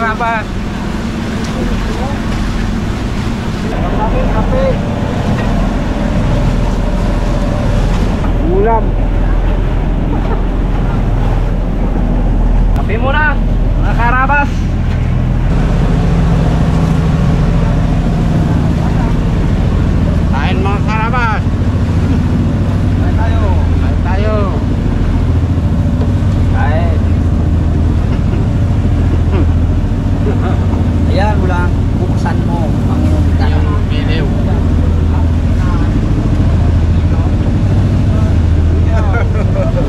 karabas. Kape. Ulam. Kape muna, mga karabas. Kain mga karabas. Kain tayo. Kain tayo. Kain. Ayan, mula buksan mo ang Yung piliw.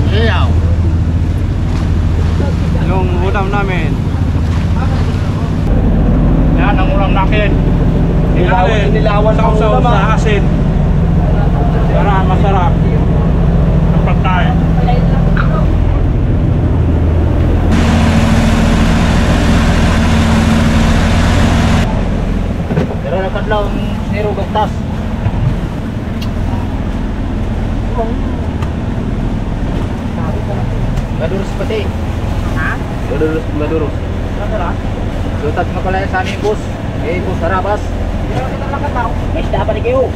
Iyaw. Yung ulam namin. Yan ang ulam natin. Nilawan ang Sausaw ulam, sa asin. Para masarap ang pagkain. Pero nakadlaw ang zero gagtas. Madurus pati. Ha? Madurus. Sutat mo pala sa amin, boss. Eh, boss, harabas. May dapat ni kayo.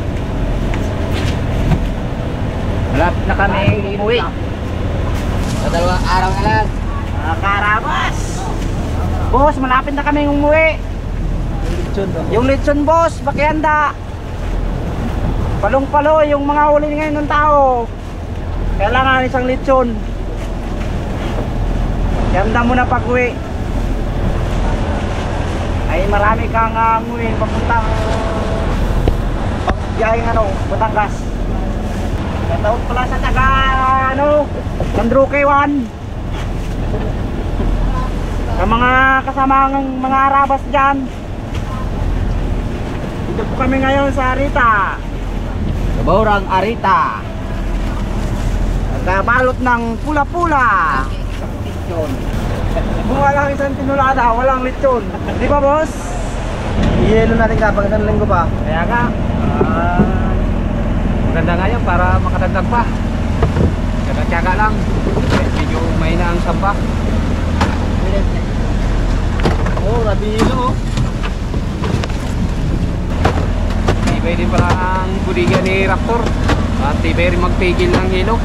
Malapit na kami umuwi. Sa dalawang araw na lang. Karabas! Boss, malapit na kami umuwi. Yung lechon, boss, bakihanda. Palong-palo yung mga huli ngayon ng tao. Kailangan isang lechon. Handa mo na pag-uwi. Ay marami kang nguin papuntang pagbiyaheng Batangas. Kataon pala sa taga Sandroque 1. Sa mga kasamang mga arabas dyan. Dito po kami ngayon sa Arita. Sa Baurang Arita. Nagkabalot ng pula-pula. Bunga lang isang tinulada, walang lechon. Di ba, boss? Iyelo natin kapag isang linggo pa. Kaya nga. Maganda nga yan para makadagdag pa. Tsaga-tsaga lang. Medyo mahina ang samba. Oh, rabilo. Tibay din pala ang budiga ni Raptor. At tibay rin magpigil ng hilo.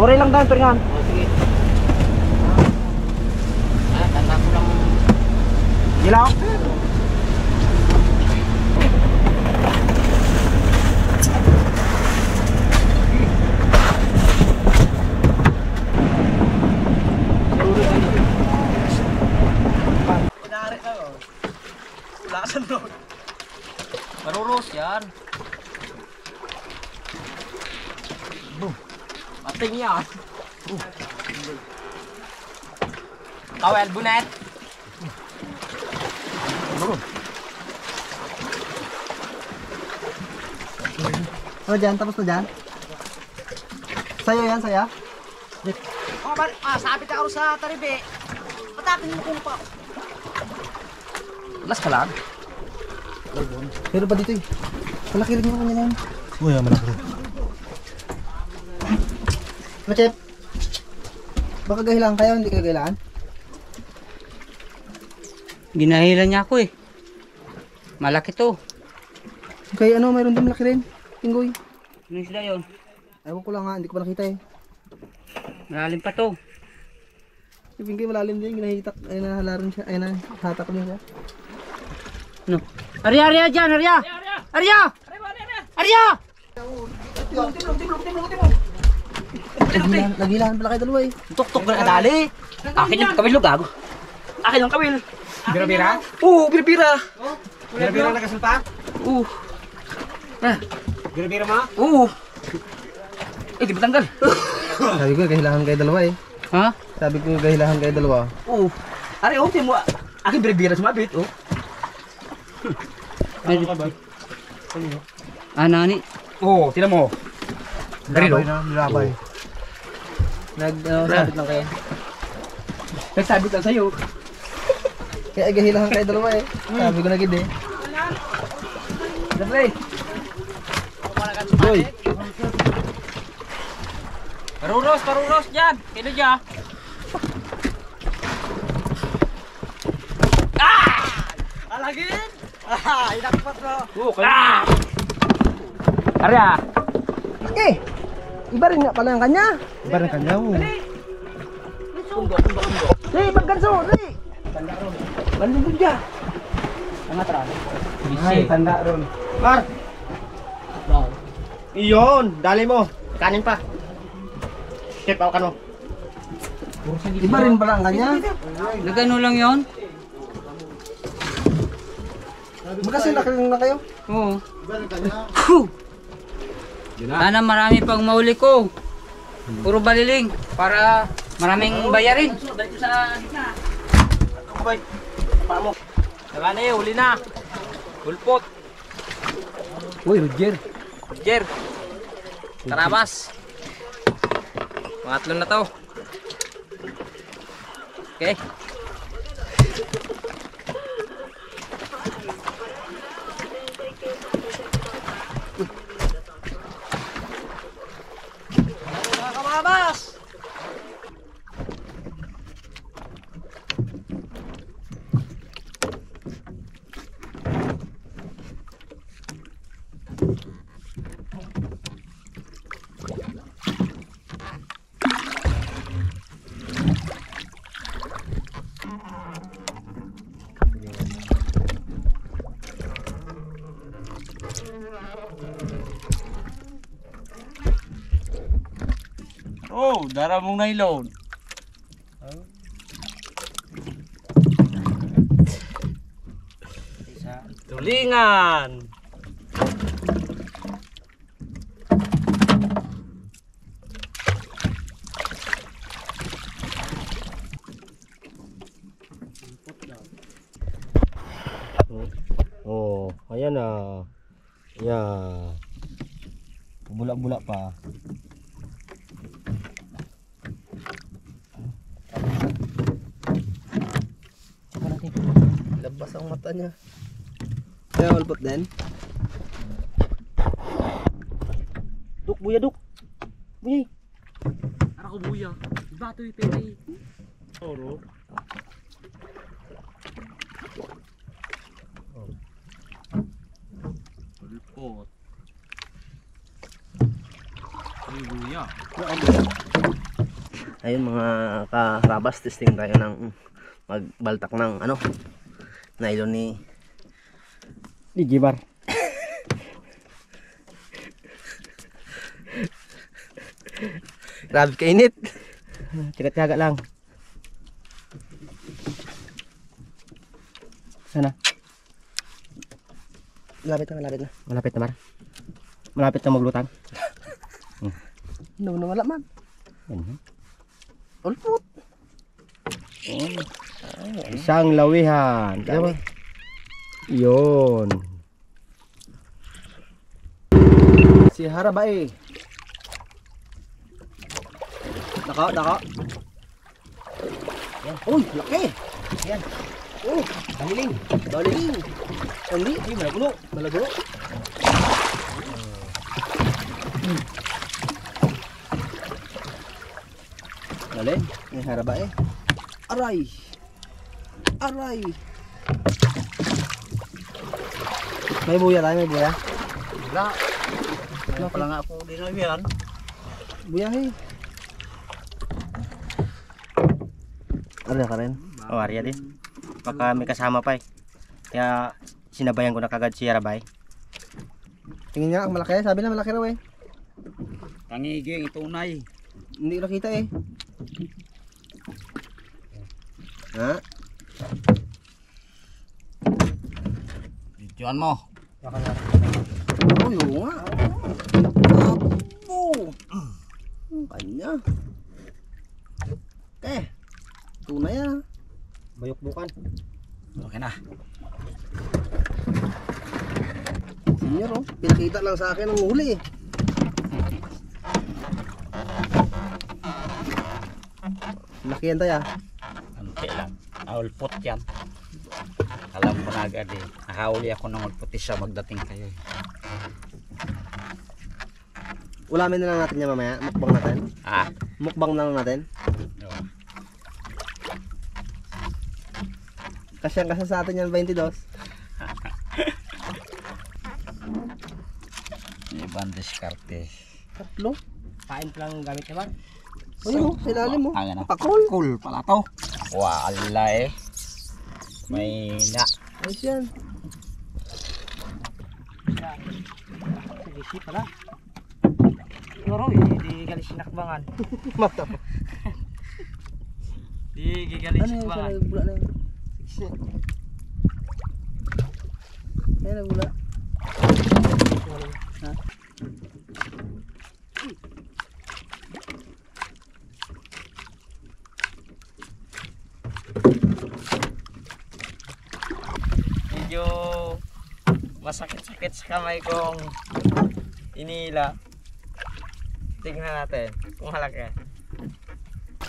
Puri lang daw turingan. Oh, sige. Tanda ko lang. Gilaw. Lasan doon. Marurus yan. Ating yan. Kawel, bunet. Ano dyan? Tapos na dyan? Sayo yan, saya? Sabit ako sa taribe. Patapin mo kung pa. Las ka lang. Pero pa dito eh. Malaki rin yung kanya na yun. Uy, malaki rin. Machep, baka gahilaan kayo, hindi kayo gahilaan? Ginahilan niya ako eh. Malaki to. Kaya ano, mayroon din malaki rin. Tinggoy. Ano sila yun? Ewan ko lang ha, hindi ko pa nakita eh. Malalim pa to. Si Pinky malalim din, ginahitak, ay nahalaran siya, ay nahatak niya siya. Ano? Arya dyan, Arya! Arya! Arya! Nagilahan pala kayo dalawa eh. Tuk-tuk na dali. Akin yung kawil gago. Akin yung kawil. Bira-bira? Oo, bira-bira. Bira-bira nakasalpa? Oo. Bira-bira ma? Oo. Eh, di ba tanggal? Sabi ko, gahilahan kayo dalawa eh. Ha? Sabi ko, gahilahan kayo dalawa. Oo. Ari, oh, mo. Akin bira-bira sumabit, oh. Nani? Oo, tinan mo. Nilabay na, nilabay. Sabit lang kayo. Nagsabit lang sa'yo. Kaya gahilahan kayo dalawa eh. Sabi ko na gid eh. Dali. Boy. Paruros dyan. Kino dyan? Alagin! Inakpat mo. Arya! Eh! Iba rin nga pala ang kanya. Iba rin kanya. Dali, magkanso! Dali! Tanda ron. Balibog dyan. Ang atras. Ay, tanda ron. Mar! Iyon! Dali mo. Kanin pa. Chip ako kano. Iba rin pala ang kanya. Nagano lang yon? Magkasi nakaling na kayo? Oo. Sana marami pang mahuli ko. Puro baliling para maraming bayarin. Dito sa gitna. Kubay. Paamo. Saka na eh, huli na. Bulpot. Uy, Roger. Jer. Karabas. Pangatlo na to. Okay. Kamabas! Oh, dara mong nailon. Tulingan. Oh, ayan na. Yeah. Bula-bula pa. Labas ang mata niya. Kaya walpot din. Duk, buya duk. Buya. Ara ko buya. Iba to ipere. Oro. Bulpot. Ay buya. Ayun mga karabas, testing tayo ng magbaltak ng ano, nylon ni Gibar. Grabe kainit. Tigat-tiyaga lang. Sana. Malapit na, malapit na. Malapit na, Mar. Malapit na maglutang. No, wala man. Ulpot. Isang lawihan. Kaya yun. Si Harabay. Daka. Yan. Uy, laki. Yan. Oh, baliling. Hindi, malagulo. Dali, may Harabay. Aray. May buya tayo, may buya. Wala. Wala pala nga ako din na yan. Buya eh. Arya ka rin? Oh, Arya din. Baka may kasama pa eh. Kaya sinabayan ko na kagad si Harabay. Tingin niya, ang malaki. Sabi na malaki raw eh. Tangiging, tunay. Hindi ko nakita eh. Ha? Videoan mo. Oh, yun nga. Apo. Ang kanya. Tunay ah. Bayok-bukan. Okay na. Senior oh. Pinakita lang sa akin ang huli eh. Laki yan tayo ah. Ano kailan? Ulpot yan. Alam ko na agad eh. Nakauli ako nang magputi siya magdating kayo eh. Ulamin na lang natin yan mamaya. Mukbang natin. Ah, Mukbang na lang natin. no. Kasyang kasa sa atin yan 22. Ibang diskarte. Tatlo. Kain pa lang gamit naman. Ayun, sa ilalim mo. Ang ano? Pakul. Cool pala to. Wala eh. May na. Ayos yan. Sige, pala. Siguro, hindi galis sinakbangan. Mata mo. Di gigalis Ano yung sa sinakbangan. nagbula na yun? Ayun, nagbula. Ha? Medyo masakit-sakit sa kamay kong inila. Tignan natin kung halaka.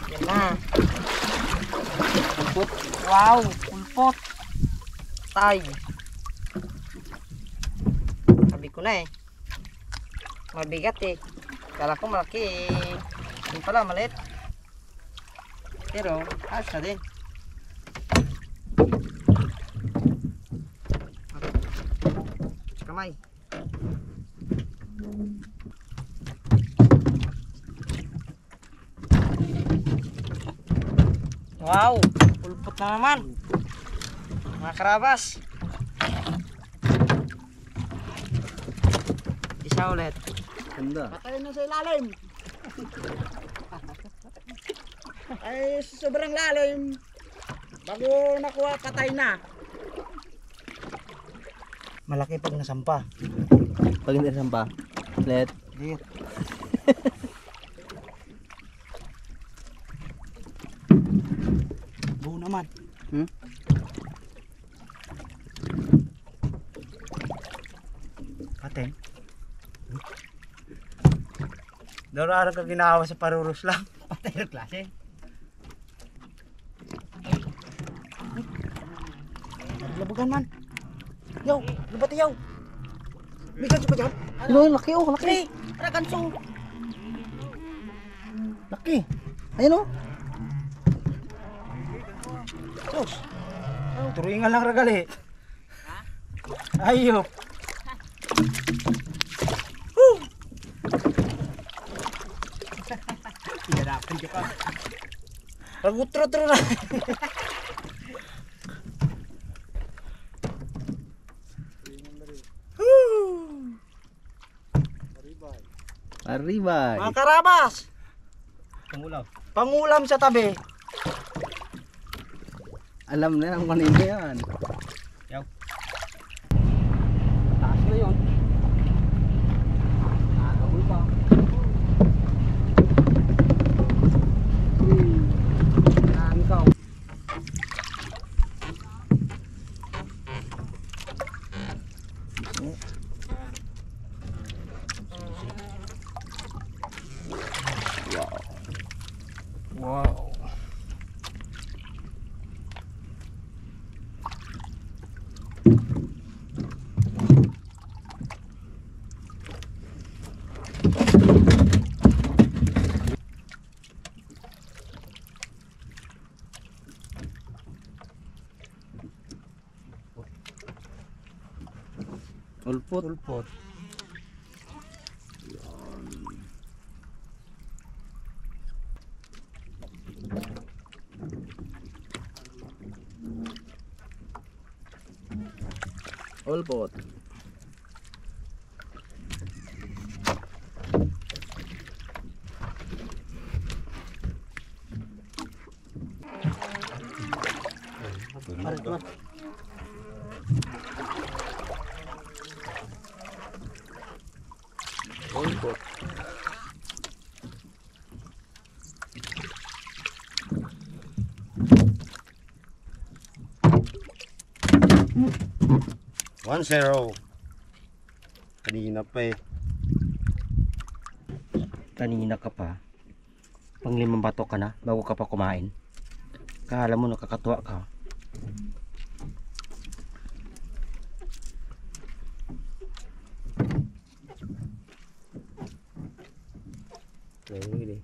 Yan na. Pulpot. Wow, pulpot. Tay. Sabi ko na eh. Mabigat eh. Kala ko malaki eh. Yung pala maliit. Pero, ayos na din. Kamay. Wow, pulpot na naman. Mga karabas. Isa ulit. Ganda. Patay na sa ilalim. Ay, sobrang lalim. Bago nakuha, patay na. Malaki pag nasampa. Pag hindi nasampa. Let. Dito. Buo naman. Hmm? Pateng. Daro-araw ka ginawa sa paruros lang. Patay na klase. Labugan man. Yaw, labati yaw. May ganso ka dyan? Ano, laki oh, laki. Pre, ada ganso. Laki. Ayun oh. Sus. Turingan lang ragali. Ayop. Tinarapan ka pa. Ragutro-tro na. Arribay. Mga karabas. Pangulam. Pangulam sa tabi. Alam na ang kanina yan. Taas na yun. Nakakabul pa. Ikaw. Wow. Ulpot. Pulpot. Ulpot. Ulpot. One zero. Kanina pa eh. Kanina ka pa. Pang 5 bato ka na bago ka pa kumain. Kala mo nakakatuwa ka.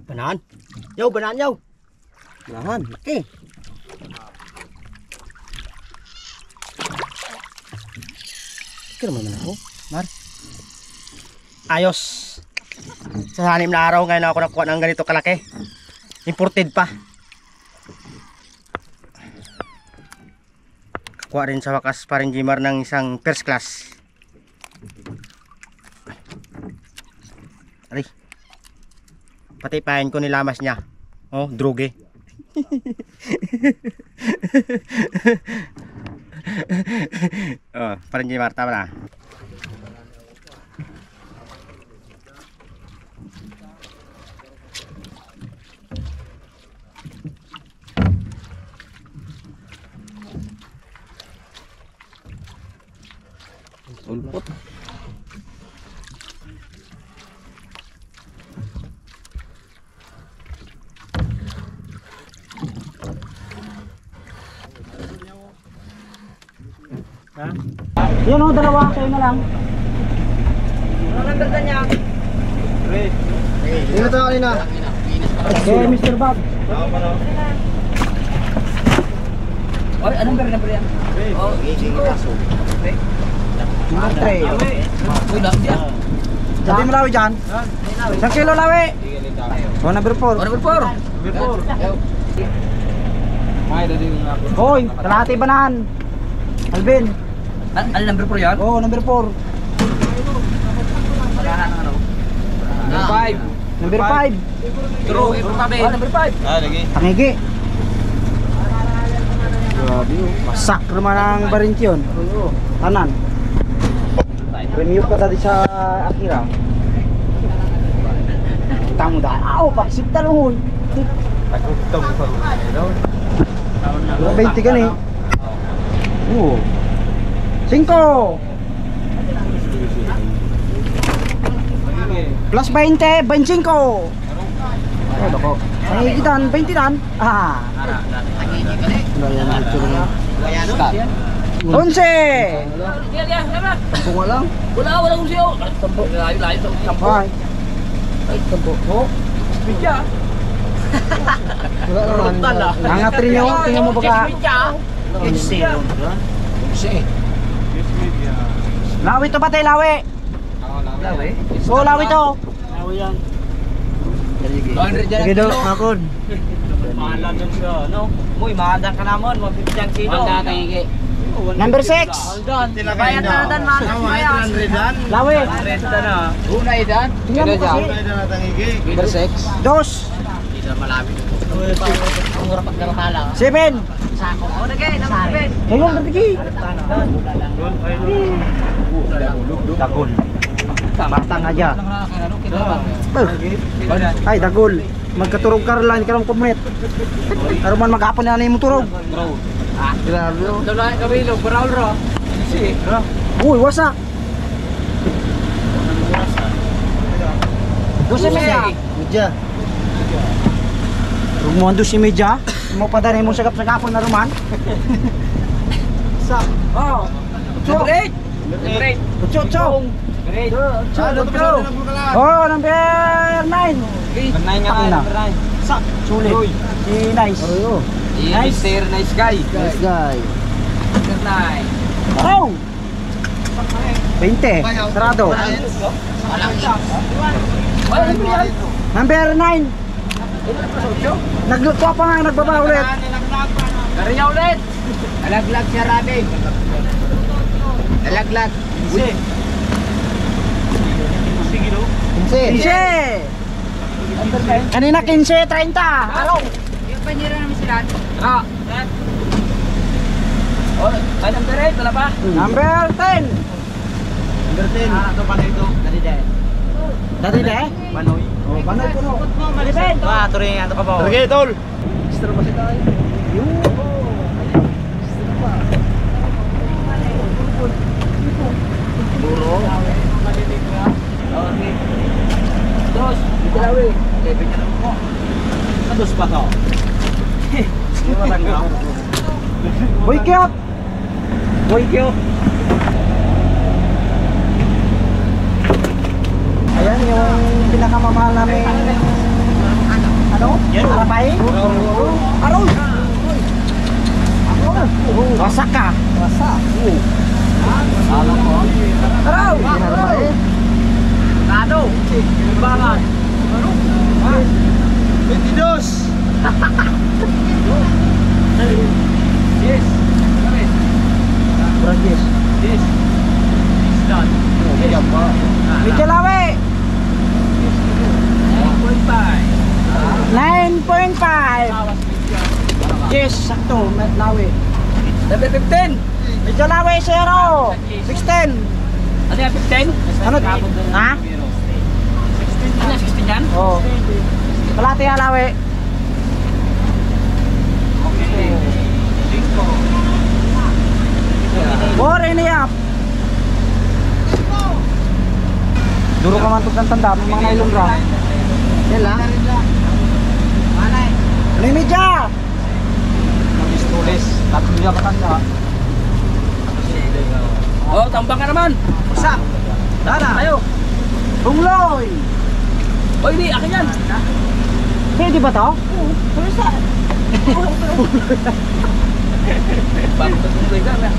Banahan. Yaw, banahan yaw. Banahan. Okay. Kaya naman ako. Mar. Ayos. Sa 6 na araw ngayon ako nakuha ng ganito kalaki. Imported pa. Kuha rin sa wakas pa rin Jimar ng isang first class. Aray. Pati pahin ko nilamas niya. Oh, druge. Oh, pa rin Jimar, tama na. Ulpot. Yan o, dalawa kayo na lang. Ano ang ganda niya? Dito tayo kanina. Okay, Mr. Bob. Oy, anong number yan? Oh, 5. Number 3. Uy, lang diyan. Sabi mo lawi dyan. 1 kilo lawi. So, number 4. Number 4. May dali yung ako. Hoy, kalahati banahan. Alvin. Ano number 4 yan? Oh, number 4. Number 5. Number 5. True, number 5. Lagi. Tangigi. Grabe oh. Masak naman ang barinti yun. Tanan. Premium ka tadi sa Akira. Tamo da. Aw, paksip talon. Tagutong pa. 20 gani. Oo. 5. Plus 20, 25. Oh, dako. Tangigi dan, 20 dan. Ah. Onse. Bunga lang. Wala kong siyo. Tampo. Layo sa tampo. Ay. Ay, tampo. Oh. Bidya. Wala naman. Angat rin nyo. Tingnan mo baka. Lawi to ba tayo, lawi? Lawi? Oo, lawi to. Sige do, akon. Mahalan yun siya, no? Muy, mahalan ka naman. Mabibigyan kilo. Number 6. Bayad na dan, mahalan. Lawi. Unay dan. Tingnan mo kasi. Number 6. Dos. Ang mura pagkaramala. 7. Sako. O, nagay, number 7. Ngayon, katiki. Dagol. Matang aja. Ay, dagol. Magkaturog ka lang, ka lang kumret. Pero man maghapon na yung turog. Grabe oh. Dala kabilo, baral ro. Si. Uy, wasak. Dosi media. Media. Rug mo ando si media. Mo pa dali mo sagap sa gapon na ruman. Sa. Oh. Number 8. Number 8. Chong. Great. Oh, number 9. Nanay nga Pakina. number 9. Sa. Sulit. Si Nice. Nice. Nice guy. Nice guy. Number 9. Oh. 20. Sarado. Number 9. Nagluto pa nga, nagbaba ulit. Kariya ulit. Nalaglag siya, Rabi. Nalaglag. Uy. 15. Kanina 15, 30. Araw. Yung panira namin sila. Ah. Oh, ay number 8, wala pa? Number 10. Number 10. Ah, ito pa na ito. Dali de. Dati de? Panoy. Oh, panoy ko no. Malipin. Ah, tuloy nga ito ka po. Okay, tol. Extra pa si tayo. Buro. Okay. Dos. Dito lang eh. Level niya lang po. Dos pa to. Hindi matanggaw. Boy cute. Boy, cute. Ayan yung pinakamamahal namin ano? Yan, arapay. Aroy. Wasak ka. Wasak. Alam mo. Araw. Arapay. Tado. Bangan. Ano? 22! Yes. Bragis. Yes. It's done. Medyo lawi. 9.5. 9.5. Yes, sakto. Lawi. Number 15. Medyo lawi, 0. 16. Ano yan, 15? Ano? Ha? 16 yan. 16 yan? Oo. Kalati nga lawi. Okay. 5. Bore niyap. Duro ka man itong tanda, may mga nailong ra. Yan lang. Limidya! Mag-stories. Tatlo niya katanda. Oh, tambang ka naman. Usak! Dana. Tayo. Bungloy! Oh, hindi. Akin yan. Pwede ba to? Oo. Pwede. Bakit ito kung ka na?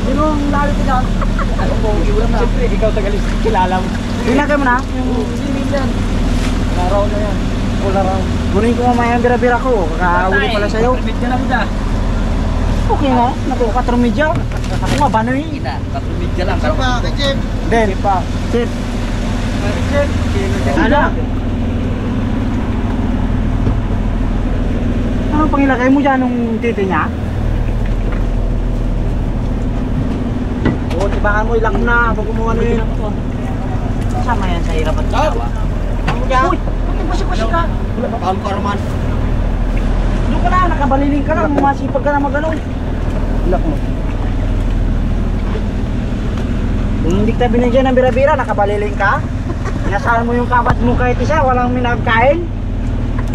Sino ang lalo ko dyan? Ako po, iwan na. Siyempre, ikaw tagalis. Kilala mo. Binagay mo na? Hindi yan. Laraw na yan. O laraw. Kunin ko mamaya ang bira-bira ko. Kakahuli pala sa'yo. Permit ka na kita. Okay nga. Naku, 4 medya. Ako nga, banoy. Permit ka lang. Ano ba, kay Jim? Den. Sip. Ano? Anong pangilagay mo dyan nung titi niya? Oo, tibakan mo ilang na. Bago mo ano yun. Sama yan sa hirap at ginawa. Ano dyan? Uy! Ba't basi-basi ka? Pahal ko naman. Doon ka na, nakabaliling ka na. Masipag ka na magano. Ilak mo. Kung hindi ka binigyan ng bira-bira, nakabaliling ka. Inasahan mo yung kabat mo kahit isa, walang minagkain.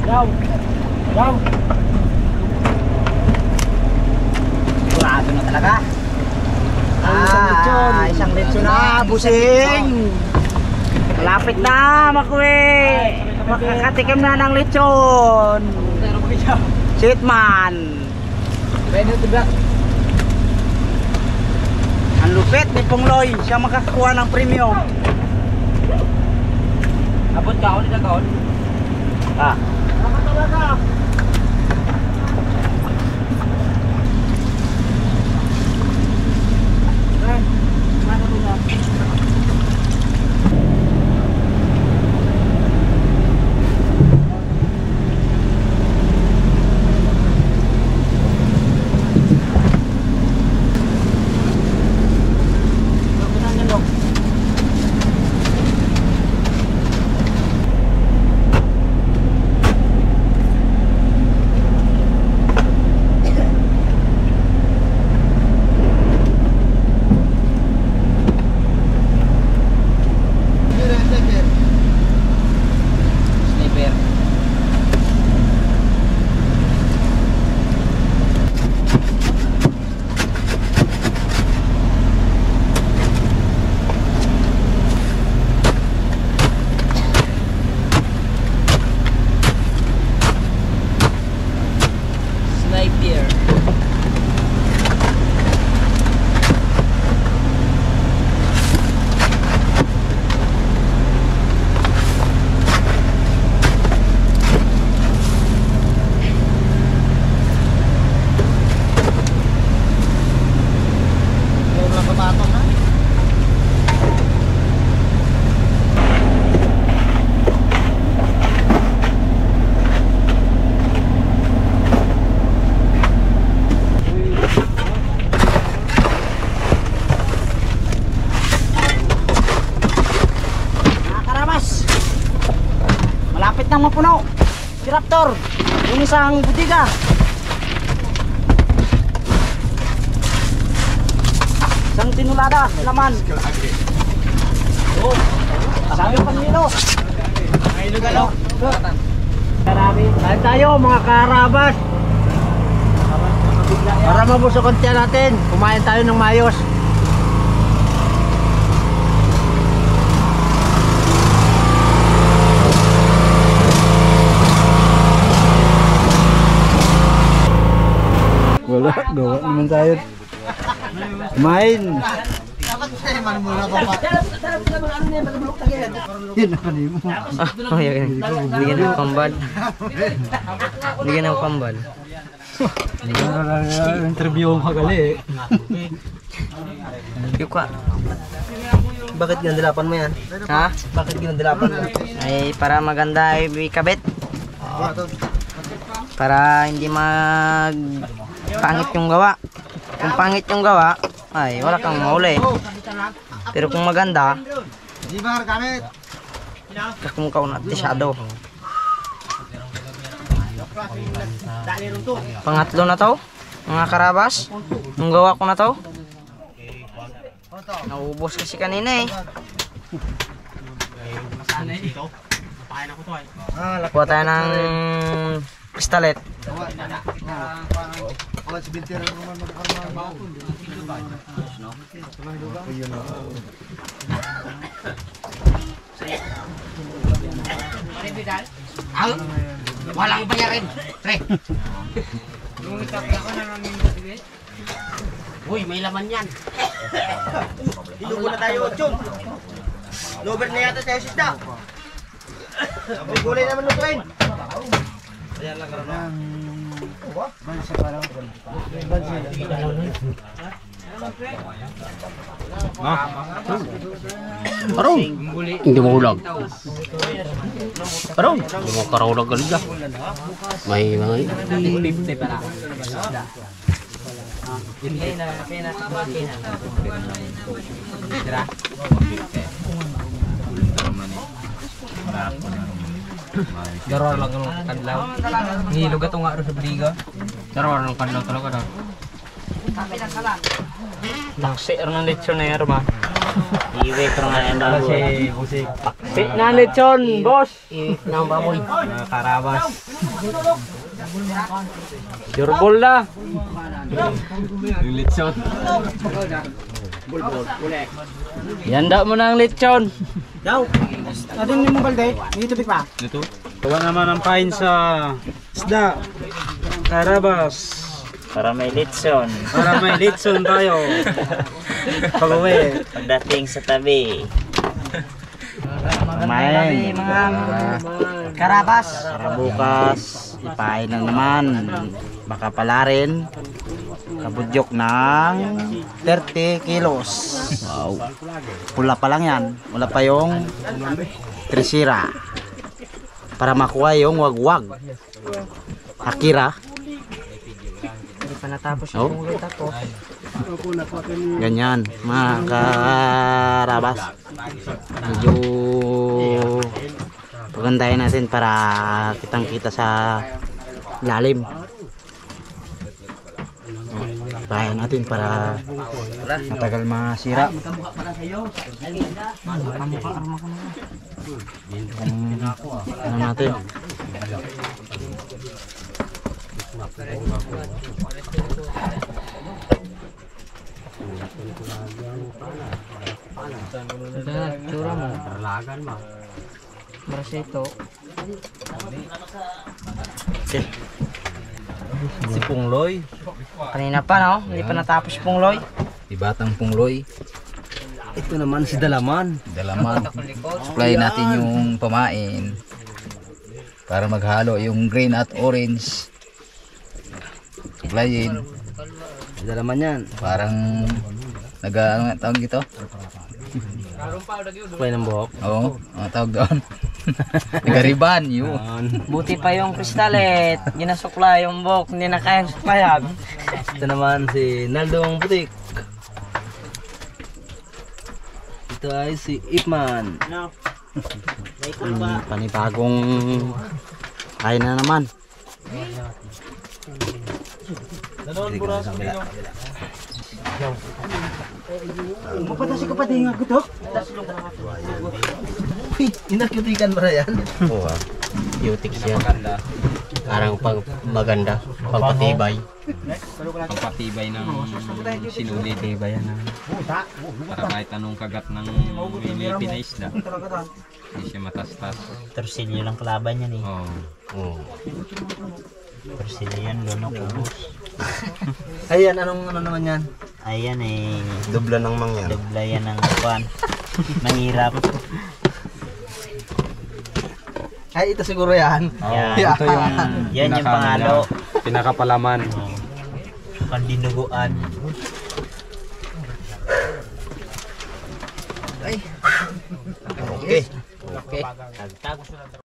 Daw. Daw. Sigurado na talaga. Isang lechon na, busing. Malapit na, Makwe. Makakatikim na ng lechon. Sitman. Ang lupit ni Pungloy, siya makakakuha ng premium. Abot ka ako nila kaon. Ah. Talaga. Sniper. Sniper. Mga karamas, malapit nang mapuno si Raptor, yung isang butiga. Isang tinulada, laman. Oh, sabi pa nilo. Ilog ano? Karami. Kain tayo mga karabas. Para mabusok ang tiyan natin, kumain tayo ng mayos. Wala, gawa naman tayo. Main. Oh, yun. Bigyan ng pambal. Bigyan ng pambal. Interview mo kagali eh. Yuka. Bakit ginandilapan mo yan? Ha? Bakit ginandilapan mo? Ay, para maganda ay kabit. Para hindi pangit yung gawa. Kung pangit yung gawa, ay wala kang mahuli. Pero kung maganda, kakumukaw na tisyado. Pangatlo na to, mga karabas. Yung gawa ko na to. Naubos kasi kanina eh. Kuha tayo ng pistolet. Walang bayarin. Tre. Uy, may laman yan. Hilugo na tayo, Chum. Lover na yata tayo sisda. Gulay naman lutuin. Parang, hindi mo hulag. Parang, hindi mo karawag galing ka. May mga Daror lang ang kanlaw. Nilog ato nga ro sa bliga. Daror lang kanlaw talaga daw. Nang share ng lechon na yan, ma. Iwe ko nga yan daw. Sit na lechon, boss. Iwe ng baboy. Mga karabas. Sureball na. Yung lechon. Yanda mo na ang lechon. Daw. Adin mo balde. Dito pa. Ito. Gawa naman ang pain sa isda. Karabas. Para may litson. Para may litson tayo. Pag-uwi. Pagdating sa tabi. Main. Mga karabas. Para bukas, ipain na naman. Baka pala rin. Kabudyok ng 30 kilos. Wow. Pula pa lang yan. Wala pa yung trisira. Para makuha yung wagwag. Akira. Hindi pa natapos yung ulit ako. Ganyan, mga karabas. Medyo pagandahin natin para kitang kita sa lalim. Bayan natin para matagal masira. Ano natin? Tsura mo. Parlagan mo. Brasito. Okay. Si Pungloy. Kanina pa no? Hindi pa natapos si Pungloy. Si Batang Pungloy. Ito naman si Dalaman. Dalaman. Supply natin yung pamain. Para maghalo yung green at orange. Supplyin. Dalaman yan. Parang ano nga tawag ito? Supply ng buhok. Oo, ang tawag doon. Nagariban yun. Buti pa yung kristalet. Ginasukla yung buhok. Hindi na kayang suklayan. Ito naman si Naldo ang butik. Ito ay si Ipman. Panibagong kain na naman. Mapatasi ka pa din nga gutok. Inakutikan ba yan? Oo, cutic siya. Parang pang maganda, pagpatibay. Pagpatibay ng sinuli. Tibay yan. Para kahit anong kagat ng mini na isda. Hindi siya matastas. Torsilyo lang kalaban yan eh. Oo. Oo. Brazilian lunok ubos. Ayan, ano naman yan? Ayan eh. Dubla ng mangyan. Dubla yan ng kwan. Mahirap. Ay, ito siguro yan. Yan. Ito yung Yan yung pinaka- pangalo. Pinakapalaman. Pandinuguan. Ay. Okay. Okay. Tagtag.